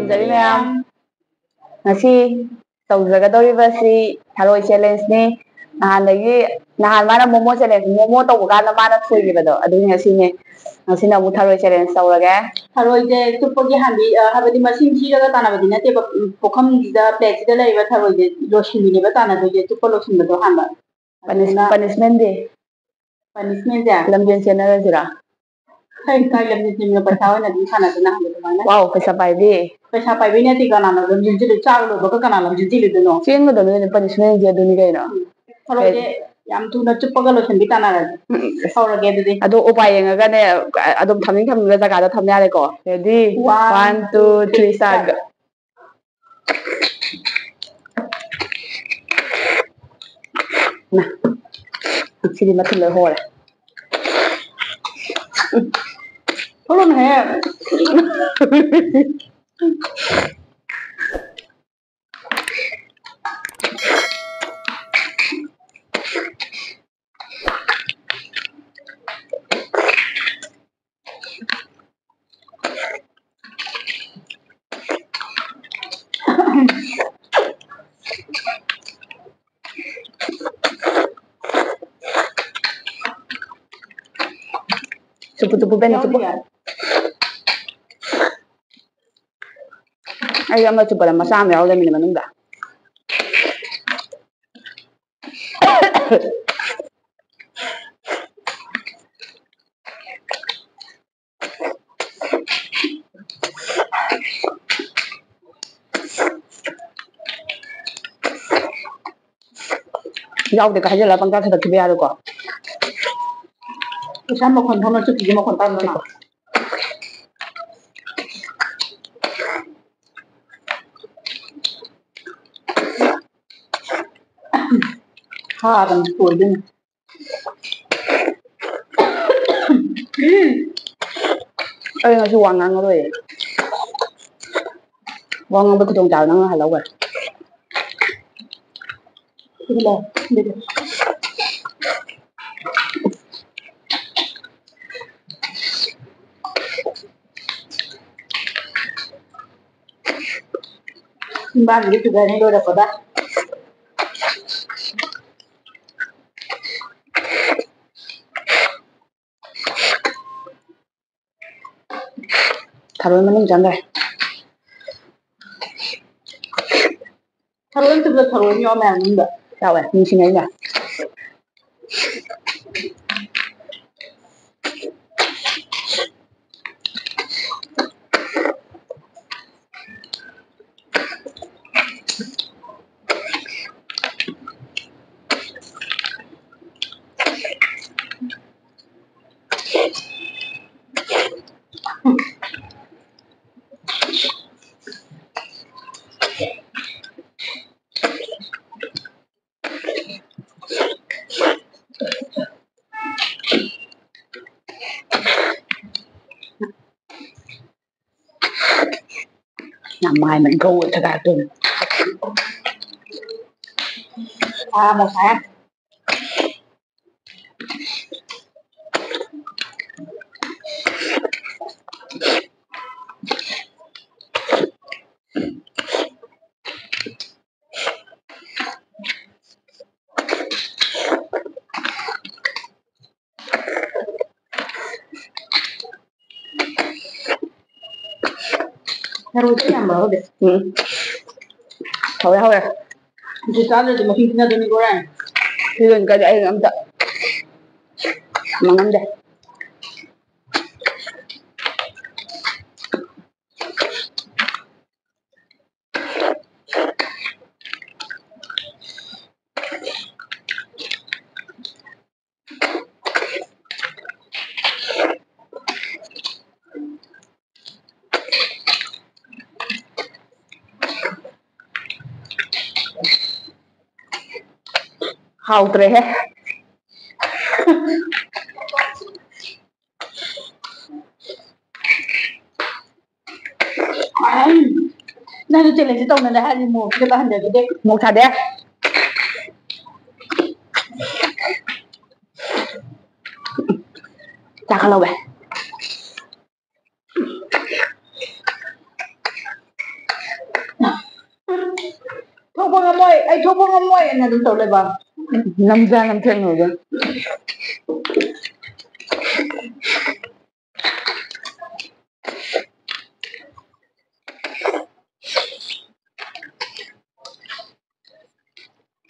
ꯈꯨꯔꯨꯝꯖꯔꯤ ꯃꯌꯥꯝ ꯉꯁꯤ ꯇꯧꯖꯒꯗꯧꯔꯤꯕꯁꯤ ꯊꯔꯣꯏ ꯆꯦꯂꯦꯟꯖꯅꯤ ꯅꯍꯥꯟ ꯃꯥꯅ ꯃꯣꯃꯣ ꯆꯦꯂꯦꯟꯖ ꯃꯣꯃꯣ ꯇꯧꯕ ꯀꯥꯟꯗ ꯃꯥꯅ ꯊꯣꯏꯈꯤꯕꯗꯣ ꯑꯗꯨꯒꯤ ꯉꯁꯤꯅ ꯑꯃꯨꯛ ꯊꯔꯣꯏ ꯆꯦꯂꯦꯟꯖ ꯇꯧꯔꯒꯦ ꯊꯔꯣꯏꯁꯦ ꯆꯨꯞꯄꯒꯤ ꯍꯥꯏꯕꯗꯤ ꯃꯁꯤꯡ ꯊꯤꯔꯒ ꯇꯥꯟꯅꯕꯗꯤ ꯅꯠꯇꯦꯕ ꯄꯨꯈꯝꯁꯤꯗ ꯄ꯭ꯂꯦꯠꯁꯤꯗ ꯂꯩꯔꯤꯕ ꯊꯔꯣꯏꯁꯦ ꯂꯣꯏꯁꯤꯟꯕꯤꯅꯦꯕ ꯇꯥꯟꯅꯗꯣꯏꯁꯦ ꯆꯨꯞꯄ ꯂꯣꯏꯁꯤꯟꯕꯗꯣ ꯍꯥꯟꯕ ꯄꯅꯤꯁꯃꯦꯟꯁꯦ ꯂꯝꯖꯦꯟ ꯆꯦꯟꯅꯔꯁꯤꯔꯥ ꯀꯥꯏ ꯂꯝꯖꯦꯟ ꯆꯦꯟꯕ ꯄꯩꯁꯥ ꯑꯣꯏꯅ ꯑꯗꯨꯝ ꯁꯥꯟꯅꯗꯅ ꯑꯗꯨꯃꯥꯏꯅ ꯋꯥꯎ ꯄꯩꯁꯥ ꯄꯥꯏꯕꯤ ꯅꯠꯇꯦ ꯀꯅꯥꯅ ꯂꯝꯖꯦꯟ ꯆꯦꯜꯂꯤ ꯆꯥꯛ ꯂꯣꯏꯕꯒ ꯀꯅꯥ ꯂꯝꯖꯦꯟ ꯆꯦꯜꯂꯤꯗꯣꯏꯅꯣ ꯆꯦꯟꯒꯗꯕꯅꯤ ꯄꯅꯤꯁꯃꯦꯟꯁꯦ ꯑꯗꯨꯅꯤ ꯀꯩꯅꯣ ꯊꯔꯣꯏꯁꯦ ꯌꯥꯝ ꯊꯨꯅ ꯆꯨꯞꯄꯒ ꯂꯣꯏꯁꯤꯟꯕꯤ ꯇꯥꯟꯅꯔꯁꯤ ꯍꯧꯔꯒꯦ ꯑꯗꯨꯗꯤ ꯑꯗꯣ ꯎꯄꯥꯏ ꯌꯦꯡꯉꯒꯅꯦ ꯑꯗꯨꯝ ꯊꯝꯅꯤꯡꯕ ꯖꯒꯥꯗ ꯊꯝ ꯌꯥꯔꯦꯀꯣ ꯔꯦꯗꯤ 1 2 3 ꯁ꯭ꯇꯥꯔꯠ ꯁꯤꯗꯤ ꯃꯊꯟ ꯂꯣꯏ ꯍꯣꯔꯦ ꯊꯣꯛꯂꯛꯅꯦꯍꯦ Cupu bena cupu. Ay ama cupu dah masa ambil awal minum minum dah. Jauh deh kahnya lapang kan sudah kebiasa kok. Sama kon thono chu ki ma kon tan na ha dan ko din ai nga chu wang ngang rồi wang ngang ba kudong chào nang ha lâu rồi đi đi ba cái thứ này đôi là có đấy thằng nó chẳng đây thằng nó thực là thằng nó nhỏ mèo nhưng được sao vậy mình xin ấy nhỉ nhà mai mình câu thật là từng một tháng Haru itu yang baru deh. Thôi thôi. Kita ada di mesinnya ada nih goreng. Itu enggak ada air enggak. Mangan deh. Hautre he. Này nó challenge tông này là một cái bàn để cái một thằng đấy. Chả lâu vậy. ngomoi ai thopa ngomoi na dum tole ba namja nam theng no da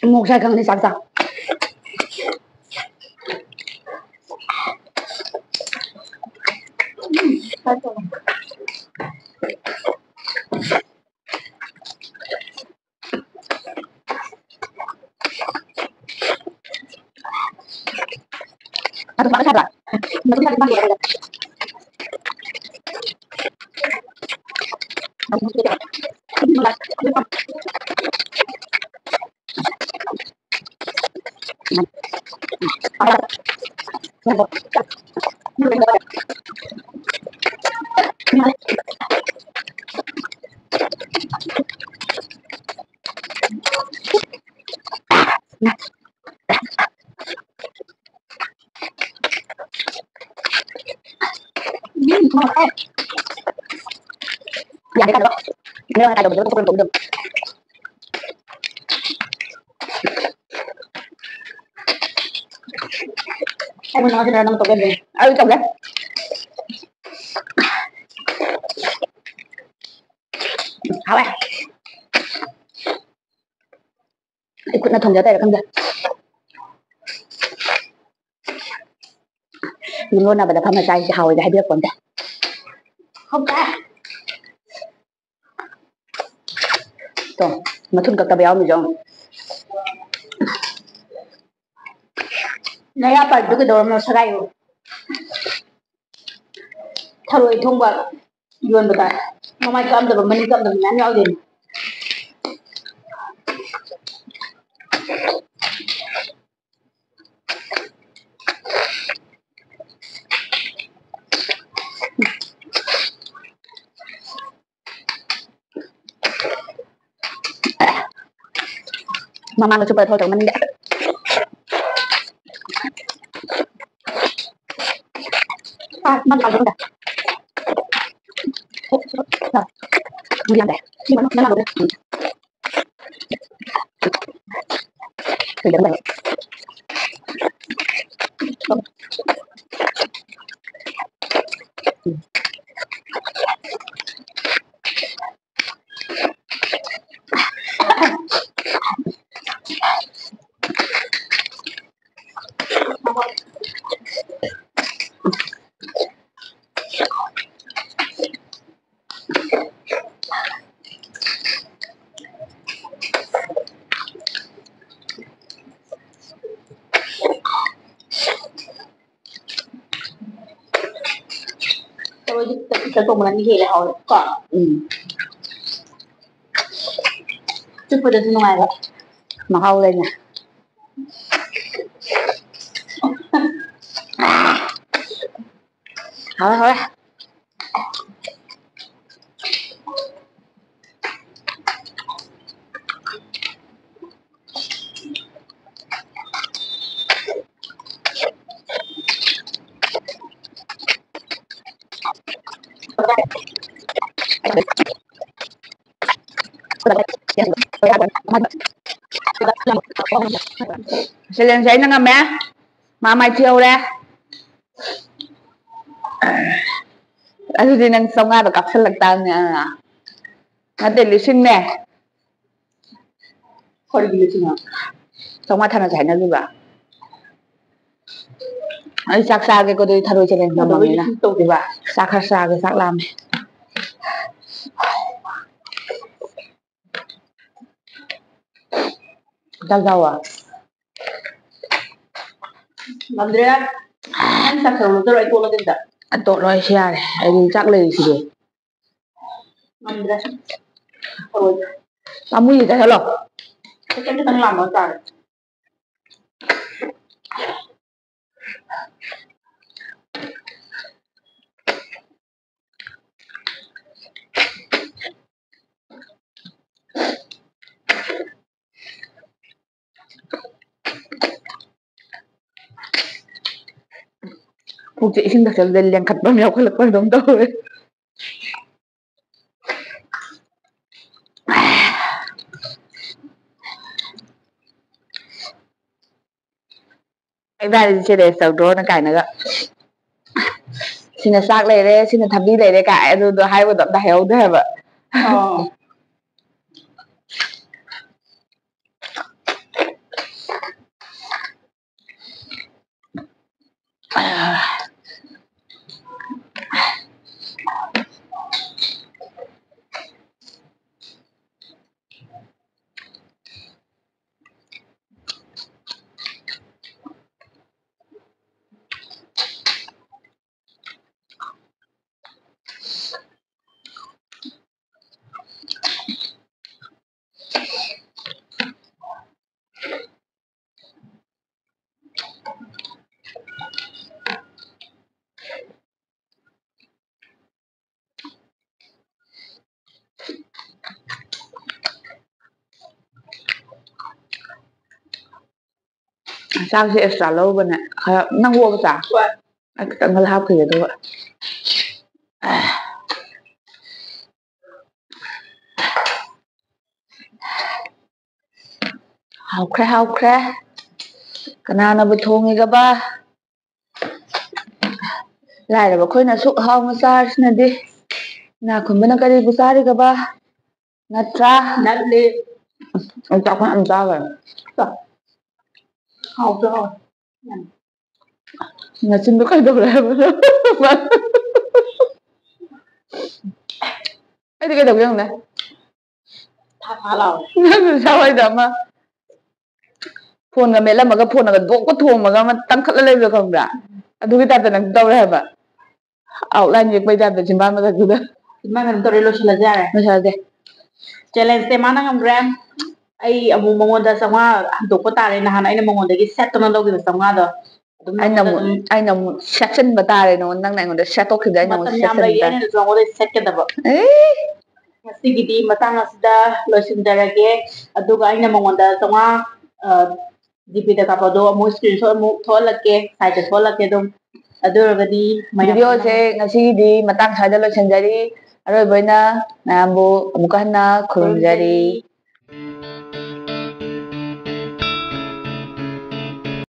một sai khăn thì sao sao Atau mana salah? Nanti kita bagi ya. Ya, dekat dong. Ini orang ada betul betul betul. Em nói ra năm tổ game gì? Chồng đấy. Hảo à? Cũng là thùng giấy tay là không được. Nhưng luôn là phải thăm ở tay hầu để hay biết còn đấy. Không cả. Rồi, mà thun cực béo mình rồi. Này apa itu ke dalam serai itu. Taruh itu buat jual betul. Mama kam dah bermani kam dah nyanyi aja. Mama nó chụp thôi chẳng mình đẹp. Mang vào luôn đây. Rồi. Đi làm đây. Nhưng mà nó làm được đấy. Thì đứng đây. Cái cùng là như thế là họ còn chút vừa được ngoài vậy mà hâu lên nè thôi thôi sẽ lên giấy nó ngâm mẹ mà mai chiều ra anh đi nâng sông ra và cặp sân lật tàn nè nó tiền lý sinh nè khỏi đi lý sinh hả sông ra thằng nó chảy nó đi vào ấy sắc xa cái cô tôi thay đổi cho nên ngâm mẹ nè đi vào sắc khác xa cái sắc làm này rau rau à Andrea anh sắc sầu tôi lại cô nó tên gì anh tội nói xe này anh chắc lời gì được Andrea rồi tao muốn gì ta hello cái đang làm ở tại Phụ chị xin được lên liền khật bao nhiêu cái lực bao đông tôi Ibadi challenge tꯧꯗ꯭ꯔꯣꯅ ꯀꯥꯏꯅꯒ sina sak leire sina thabi leire ka adudo haibado amta hayaude haba ꯆꯥꯛꯁꯦ extra ꯂꯧꯕꯅꯦ ꯈꯔ ꯅꯪ ꯍꯣꯕ ꯆꯥ ꯑꯩ ꯈꯤꯇꯪꯒ ꯍꯥꯞꯈꯤꯒꯦ ꯑꯗꯨꯒ ꯍꯥꯎꯈ꯭ꯔꯦ ꯍꯥꯎꯈ꯭ꯔꯦ ꯀꯅꯥꯅꯕꯨ ꯊꯣꯡꯉꯤꯒꯕ ꯂꯥꯏꯔꯕ ꯑꯩꯈꯣꯏꯅ ꯑꯁꯨꯛ ꯍꯥꯎꯅ ꯆꯥꯔꯤꯁꯤꯅꯗꯤ ꯏꯅꯥꯛ ꯈꯨꯟꯕꯅ ꯀꯔꯤꯕꯨ ꯆꯥꯔꯤꯒꯕ ꯅꯠꯇ꯭ꯔꯥ ꯅꯠꯂꯤ ꯑꯩ ꯆꯥꯛꯐꯝ ꯌꯥꯝ ꯆꯥꯈ꯭ꯔꯦ ꯍꯥꯎꯁꯨ ꯍꯥꯎ ꯅꯆꯤꯟꯗꯣ ꯀꯩꯗꯧꯔꯦ ꯍꯥꯏꯕꯅꯣ ꯑꯩꯗꯤ ꯀꯩꯗꯧꯒꯦ ꯌꯦꯡꯉꯨꯅꯦ ꯊꯥ ꯊꯥ ꯂꯥꯎꯋꯦ ꯅꯪ ꯁꯋꯥꯏꯗ ꯑꯃ ꯐꯣꯟꯒ ꯃꯦꯠꯂꯝꯃꯒ ꯐꯣꯟꯒ ꯗꯣꯛꯀ ꯊꯣꯝꯃꯒ ꯑꯃ ꯇꯪꯈꯠꯂ ꯂꯩꯕꯗꯣ ꯈꯪꯕ꯭ꯔꯥ ꯑꯗꯨꯒꯤ ꯇꯥꯏꯞꯇ ꯅꯪ ꯇꯧꯔꯦ ꯍꯥꯏꯕ ꯑꯥꯎꯠꯂꯥꯏꯟ ꯌꯦꯛꯄꯩ ꯇꯥꯏꯞꯇ ꯆꯤꯟꯕꯥꯟ ꯃꯊꯛꯇꯨꯗ ꯏꯃꯥ ꯀꯩꯅꯣ ꯇꯧꯔꯦ ꯂꯣꯏꯁꯤꯜꯂꯁꯦ ꯌꯥꯔꯦ ꯂꯣꯏꯁꯜꯂꯁꯦ ꯆꯦꯂꯦꯟꯖꯁꯦ ꯃꯥꯅ ꯉꯝꯈ꯭ꯔꯦ ꯑꯩ ꯑꯃꯨꯛ ꯃꯉꯣꯟꯗ 500 ꯍꯟꯗꯣꯛꯄ ꯇꯥꯔꯦ ꯅꯍꯥꯟ ꯑꯩꯅ ꯃꯉꯣꯟꯗꯒꯤ ꯁꯦꯠꯇꯅ ꯂꯧꯈꯤꯕ 500ꯗꯣ ꯑꯗꯨꯝ ꯅꯉꯣꯟꯗ ꯑꯗꯨꯝ ꯑꯩꯅ ꯑꯃꯨꯛ ꯁꯦꯠꯆꯟꯕ ꯇꯥꯔꯦ ꯅꯪꯅ ꯑꯩꯉꯣꯟꯗ ꯁꯦꯠꯇꯣꯛꯈꯤꯕꯗ ꯑꯩꯅ ꯑꯃꯨꯛ ꯃꯇꯝ ꯌꯥꯝ ꯁꯦꯠꯆꯟꯕ ꯂꯩꯔꯤ ꯇꯥꯔꯦ ꯑꯩꯅꯁꯨ ꯅꯉꯣꯟꯗ ꯁꯦꯠꯀꯗꯕ ꯉꯁꯤꯒꯤꯗꯤ ꯃꯇꯥꯡ ꯑꯁꯤꯗ ꯂꯣꯏꯁꯤꯟꯖꯔꯒꯦ ꯑꯗꯨꯒ ꯑꯩꯅ ꯃꯉꯣꯟꯗ 500 ꯖꯤꯄꯤꯗ ꯀꯥꯞꯄꯗꯣ ꯑꯃꯨꯛ ꯁ꯭ꯀ꯭ꯔꯤꯟꯁꯣꯠ ꯑꯃꯨꯛ ꯊꯣꯛꯍꯜꯂꯛꯀꯦ ꯁꯥꯏꯗ ꯊꯣꯛꯍꯜꯂꯛꯀꯦ ꯑꯗꯨꯝ ꯑꯗꯨ ꯑꯣꯏꯔꯒꯗꯤ ꯚꯤꯗꯤꯑꯣꯁꯦ ꯉꯁꯤꯒꯤꯗꯤ ꯃꯇꯥꯡ ꯁ꯭ꯋꯥꯏꯗ ꯂꯣꯏꯁꯤꯟꯖꯔꯤ ꯑꯔꯣꯏꯕ ꯑꯣꯏꯅ ꯃꯌꯥꯝꯕꯨ ꯑꯃꯨꯛꯀ ꯍꯟꯅ ꯈꯨꯔꯨꯝꯖꯔꯤ